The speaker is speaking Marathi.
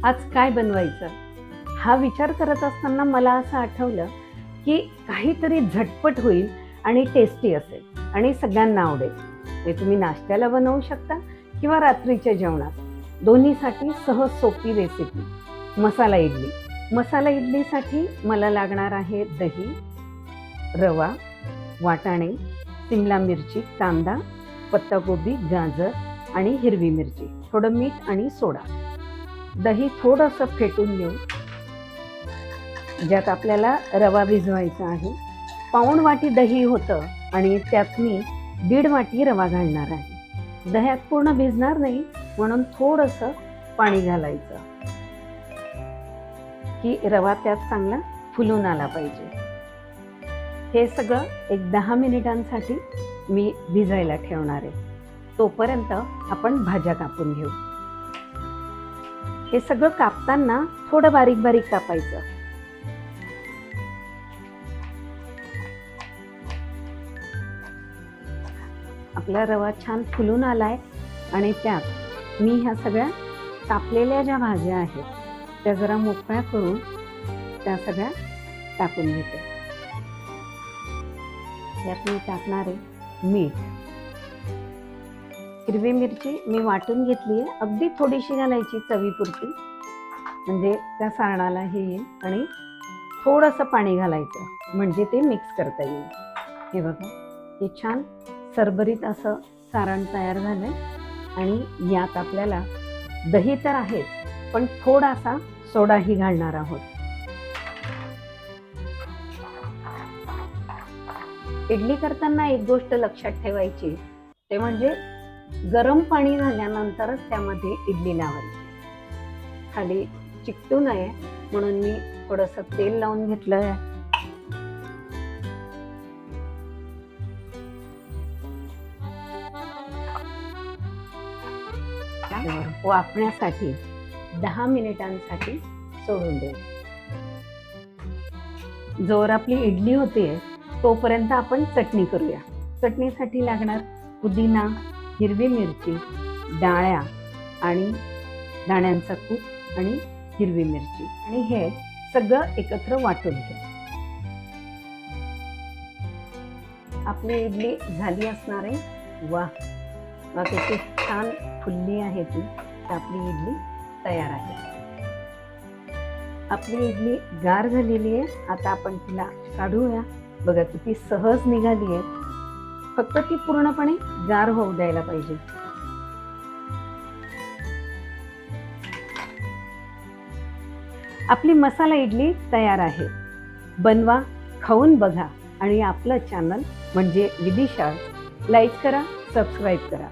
आज काय बनवायचं हा विचार करत असताना मला असं आठवलं की काहीतरी झटपट होईल आणि टेस्टी असेल आणि सगळ्यांना आवडेल. हे तुम्ही नाश्त्याला बनवू शकता किंवा रात्रीच्या जेवणात, दोन्हीसाठी सहज सोपी रेसिपी मसाला इडली. मसाला इडलीसाठी मला लागणार आहे दही, रवा, वाटाणे, सिमला मिरची, कांदा, पत्ताकोबी, गाजर आणि हिरवी मिरची, थोडं मीठ आणि सोडा. दही थोडंसं फेटून घेऊ, ज्यात आपल्याला रवा भिजवायचा आहे. पाऊण वाटी दही होतं आणि त्यात मी 1.5 वाटी रवा घालणार आहे. दह्यात पूर्ण भिजणार नाही म्हणून थोडंसं पाणी घालायचं की रवा त्यात चांगला फुलून आला पाहिजे. हे सगळं एक 10 मिनिटांसाठी मी भिजायला ठेवणार आहे. तोपर्यंत आपण भाज्या कापून घेऊ. हे सगळं कापताना थोडं बारीक बारीक कापायचं. आपला रवा छान फुलून आलाय आणि त्यात मी ह्या सगळ्या कापलेल्या ज्या भाज्या आहेत त्या जरा मोकळ्या करून त्या सगळ्या टाकून घेते. यात मी टाकणार आहे मीठ. हिरवी मिरची मी वाटून घेतली आहे, अगदी थोडीशी घालायची चवीपुरती, म्हणजे त्या सारणाला हे येईल. आणि थोडंसं पाणी घालायचं म्हणजे ते मिक्स करता येईल. हे बघा, हे छान सरबरीत असं सारण तयार झालंय. आणि यात आपल्याला दही तर आहेच, पण थोडासा सोडाही घालणार आहोत. इडली करताना एक गोष्ट लक्षात ठेवायची, ते म्हणजे गरम पाणी झाल्यानंतरच त्यामध्ये इडली लावायची. खाली चिकटू नये म्हणून मी थोडंसं तेल लावून घेतलंय. वाफण्यासाठी 10 मिनिटांसाठी सोडून देऊ. जोवर आपली इडली होते तोपर्यंत आपण चटणी करूया. चटणीसाठी लागणार पुदिना, हिरवी मिरची, डाळ्या आणि दाण्यांचा कूट आणि हिरवी मिरची, आणि हे सगळं एकत्र वाटून घेऊ. आपली इडली झाली असणार आहे. वा, किती छान फुलली आहे ती. आपली इडली तयार आहे. आपली इडली गार झालेली आहे. आता आपण तिला काढूया. बघा किती सहज निघाली आहे. फक्त ती पूर्णपणे गार होऊ द्यायला पाहिजे. आपली मसाला इडली तयार आहे. बनवा, खाऊन बघा आणि आपलं चॅनल म्हणजे विदिशा लाईक करा, सबस्क्राईब करा.